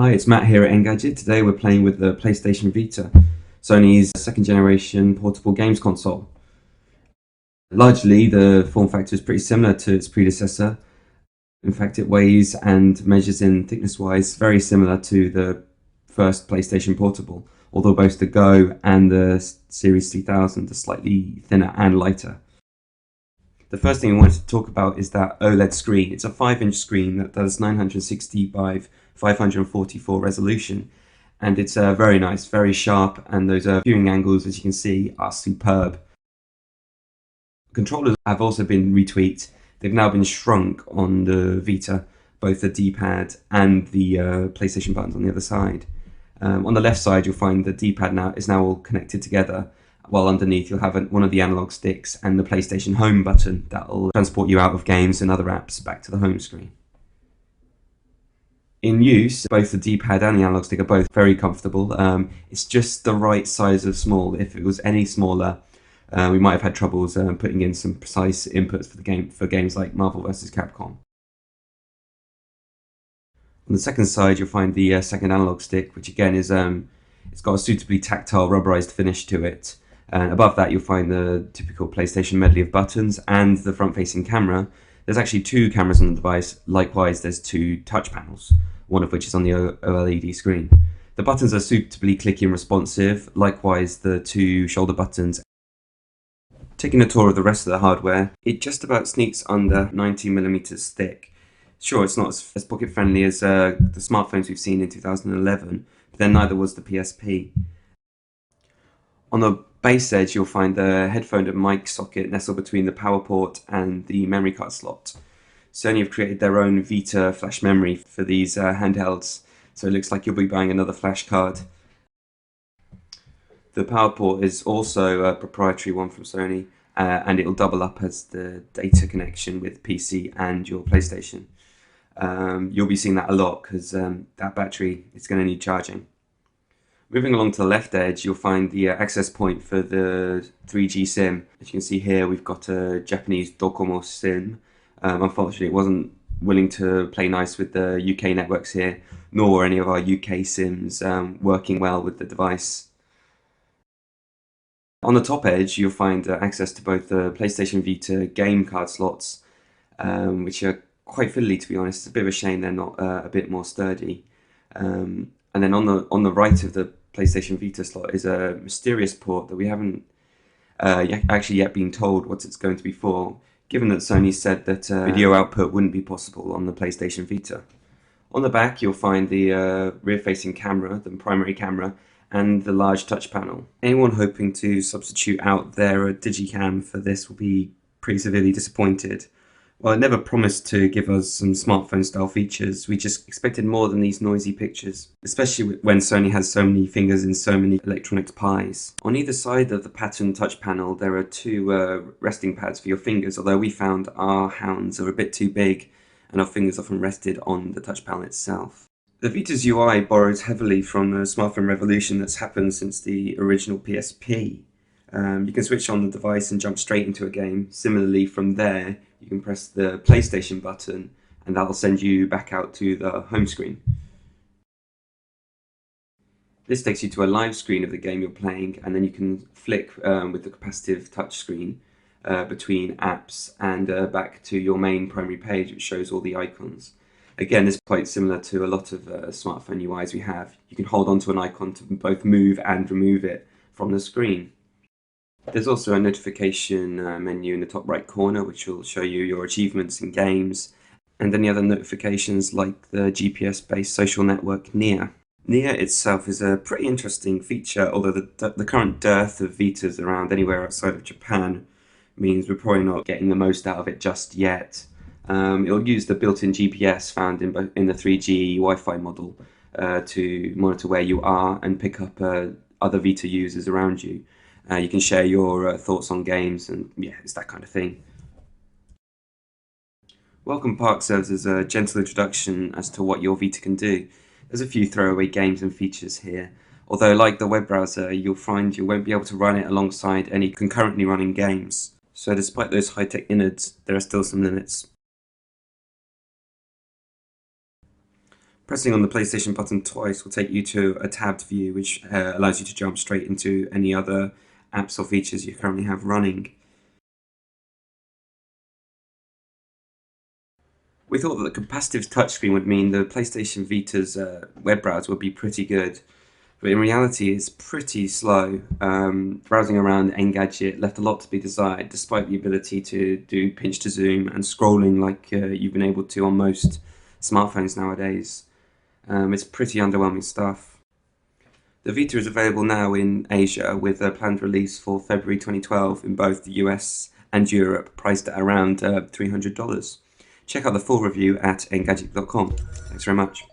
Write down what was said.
Hi, it's Matt here at Engadget. Today we're playing with the PlayStation Vita, Sony's second generation portable games console. Largely, the form factor is pretty similar to its predecessor. In fact, it weighs and measures in thickness-wise very similar to the first PlayStation Portable, although both the Go and the Series 3000 are slightly thinner and lighter. The first thing I wanted to talk about is that OLED screen. It's a 5-inch screen that does 960 by 544 resolution, and it's very nice, very sharp, and those viewing angles, as you can see, are superb. Controllers have also been retweaked. They've now been shrunk on the Vita, both the D-pad and the PlayStation buttons on the other side. On the left side, you'll find the D-pad is now all connected together, while underneath you'll have one of the analog sticks and the PlayStation Home button that'll transport you out of games and other apps back to the home screen. In use, both the D-pad and the analog stick are both very comfortable. It's just the right size of small. If it was any smaller, we might have had troubles putting in some precise inputs for games like Marvel vs. Capcom. On the second side, you'll find the second analog stick, which again is it's got a suitably tactile rubberized finish to it. And above that, you'll find the typical PlayStation medley of buttons and the front-facing camera. There's actually two cameras on the device. Likewise, there's two touch panels, one of which is on the OLED screen. The buttons are suitably clicky and responsive. Likewise, the two shoulder buttons. Taking a tour of the rest of the hardware, it just about sneaks under 90mm thick. Sure, it's not as pocket-friendly as the smartphones we've seen in 2011, but then neither was the PSP. On the base edge, you'll find the headphone and mic socket nestled between the power port and the memory card slot. Sony have created their own Vita flash memory for these handhelds, so it looks like you'll be buying another flash card. The power port is also a proprietary one from Sony, and it'll double up as the data connection with PC and your PlayStation. You'll be seeing that a lot because that battery is going to need charging. Moving along to the left edge, you'll find the access point for the 3G SIM. As you can see here, we've got a Japanese Docomo SIM. Unfortunately, it wasn't willing to play nice with the UK networks here, nor were any of our UK SIMs working well with the device. On the top edge, you'll find access to both the PlayStation Vita game card slots, which are quite fiddly, to be honest. It's a bit of a shame they're not a bit more sturdy. And then on the right of the PlayStation Vita slot is a mysterious port that we haven't actually yet been told what it's going to be for, given that Sony said that video output wouldn't be possible on the PlayStation Vita. On the back, you'll find the rear-facing camera, the primary camera, and the large touch panel. Anyone hoping to substitute out their Digicam for this will be pretty severely disappointed. Well, it never promised to give us some smartphone-style features. We just expected more than these noisy pictures, especially when Sony has so many fingers in so many electronics pies. On either side of the patterned touch panel, there are two resting pads for your fingers, although we found our hands are a bit too big and our fingers often rested on the touch panel itself. The Vita's UI borrows heavily from the smartphone revolution that's happened since the original PSP. You can switch on the device and jump straight into a game. Similarly, from there, you can press the PlayStation button and that'll send you back out to the home screen. This takes you to a live screen of the game you're playing, and then you can flick with the capacitive touch screen between apps and back to your main primary page, which shows all the icons. Again, this is quite similar to a lot of smartphone UIs we have. You can hold onto an icon to both move and remove it from the screen. There's also a notification menu in the top right corner, which will show you your achievements in games and any other notifications like the GPS-based social network Near. Near itself is a pretty interesting feature, although the current dearth of Vitas around anywhere outside of Japan means we're probably not getting the most out of it just yet. It'll use the built-in GPS found in the 3G Wi-Fi model to monitor where you are and pick up other Vita users around you. You can share your thoughts on games, and yeah, it's that kind of thing. Welcome Park serves as a gentle introduction as to what your Vita can do. There's a few throwaway games and features here, although like the web browser, you'll find you won't be able to run it alongside any concurrently running games. So despite those high-tech innards, there are still some limits. Pressing on the PlayStation button twice will take you to a tabbed view, which allows you to jump straight into any other apps or features you currently have running. We thought that the capacitive touchscreen would mean the PlayStation Vita's web browser would be pretty good, but in reality it's pretty slow. Browsing around Engadget left a lot to be desired, despite the ability to do pinch to zoom and scrolling like you've been able to on most smartphones nowadays. It's pretty underwhelming stuff. The Vita is available now in Asia with a planned release for February 2012 in both the US and Europe, priced at around $300. Check out the full review at engadget.com. Thanks very much.